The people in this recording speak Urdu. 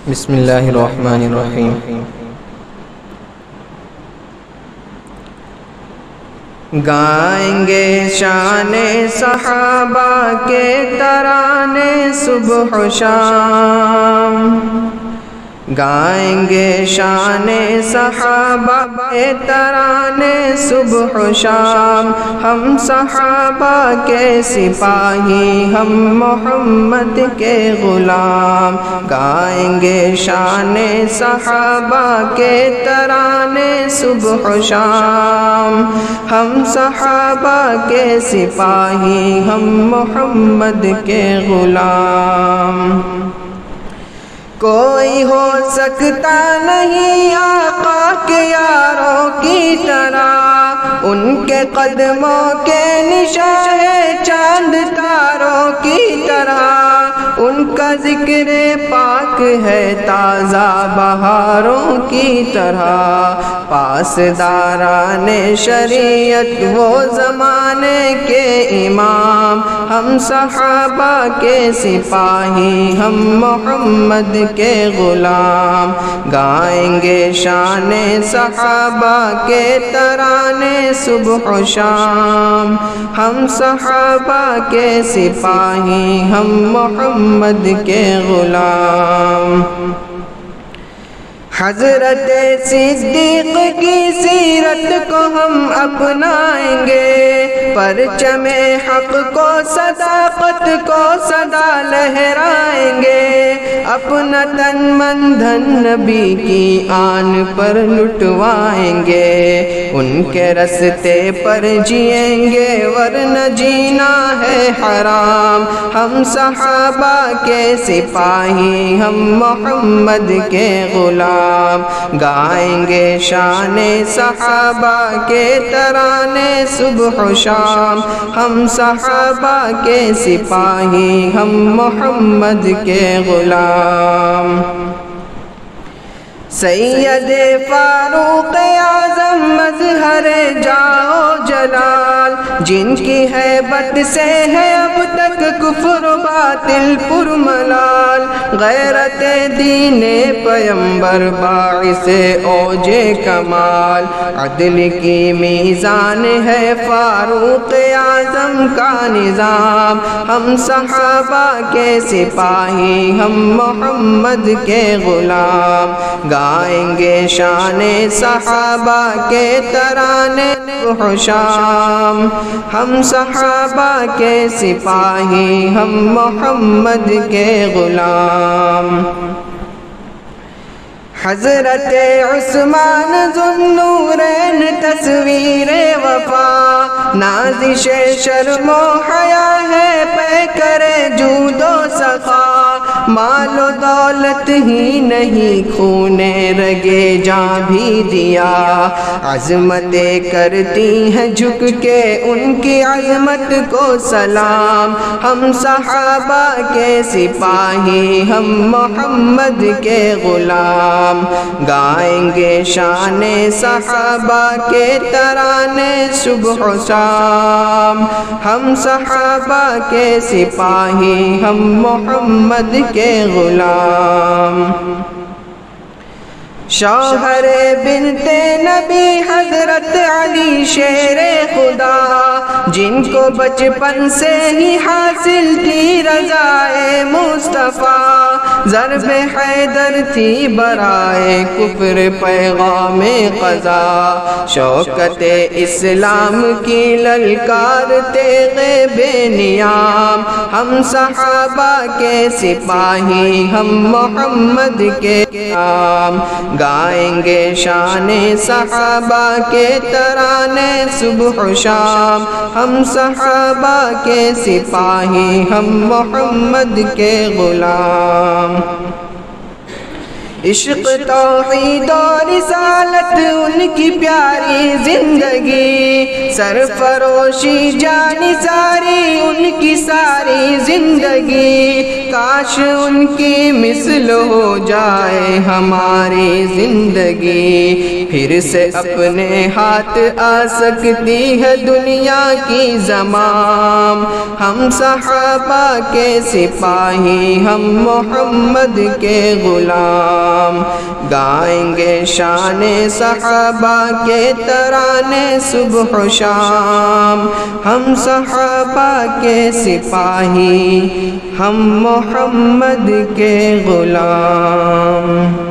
بسم اللہ الرحمن الرحیم۔ گائیں گے شان صحابہ کے ترانے صبح و شام، گائیں گے شان صحابہ کے ترانے صبح و شام، ہم صحابہ کے سپاہی، ہم محمد کے غلام، گائیں گے شان صحابہ کے ترانے صبح و شام، ہم صحابہ کے سپاہی، ہم محمد کے غلام۔ کوئی ہو سکتا نہیں آقا کے یاروں کی طرح، ان کے قدموں کے نشان ہے چاند تاروں کی طرح، ان کا ذکر پاک ہے تازہ بہاروں کی طرح، پاسداران شریعت وہ زمانے کے امام، ہم صحابہ کے سپاہی، ہم محمد کے غلام، گائیں گے شان صحابہ کے ترانے صبح و شام، ہم صحابہ کے سپاہی، ہم محمد کے غلام۔ حضرت صدیق کی سیرت کو ہم اپنائیں گے، پرچم حق کو صداقت کو صدا لہرائیں گے، اپنا تن من دھن نبی کی آن پر لٹوائیں گے، ان کے رستے پر جئیں گے ورنہ جینا ہے حرام، ہم صحابہ کے سپاہی، ہم محمد کے غلام، گائیں گے شان صحابہ کے ترانے صبح و شام، ہم صحابہ کے سپاہی، ہم محمد کے غلام۔ سید فاروق اعظم مظہر جاؤ جلال، جن کی ہیبت سے ہے اب تک کفر باطل پرملال، غیرت دین پیمبر باعث اوج کمال، عدل کی میزان ہے فاروق اعظم کا نظام، ہم صحابہ کے سپاہی، ہم محمد کے غلام، گائیں گے شان صحابہ کے ترانے صبح و شام، ہم صحابہ کے سپاہی، ہم محمد کے غلام۔ حضرت عثمان ذو النورین تصویر وفا، نازش شرم و حیا ہے پیکر جود و سخا، مال و دولت ہی نہیں خون رگے جاں بھی دیا، عظمتیں کرتی ہیں جھک کے ان کی عظمت کو سلام، ہم صحابہ کے سپاہی، ہم محمد کے غلام، گائیں گے شان صحابہ کے ترانے صبح و شام، ہم صحابہ کے سپاہی، ہم محمد کے غلام۔ شوہر بنت نبی حضرت علی شیر خدا، جن کو بچپن سے ہی حاصل تھی رضائے مصطفیٰ، ضرب حیدر تھی برائے کفر پیغام قضا، شوکت اسلام کی للکار تیغ بے نیام، ہم صحابہ کے سپاہی، ہم محمد کے غلام، گائیں گے شان صحابہ کے ترانے صبح و شام، ہم صحابہ کے سپاہی، ہم محمد کے غلام۔ عشق توحید و رسالت ان کی پیاری زندگی، سرفروشی جان ساری ان کی ساری زندگی، کاش ان کی مثل ہو جائے ہماری زندگی، پھر سے اپنے ہاتھ آ سکتی ہے دنیا کی زمام۔ ہم صحابہ کے سپاہی، ہم محمد کے غلام، گائیں گے شان صحابہ کے ترانے صبح و شام۔ ہم صحابہ کے سپاہی، ہم محمد کے غلام۔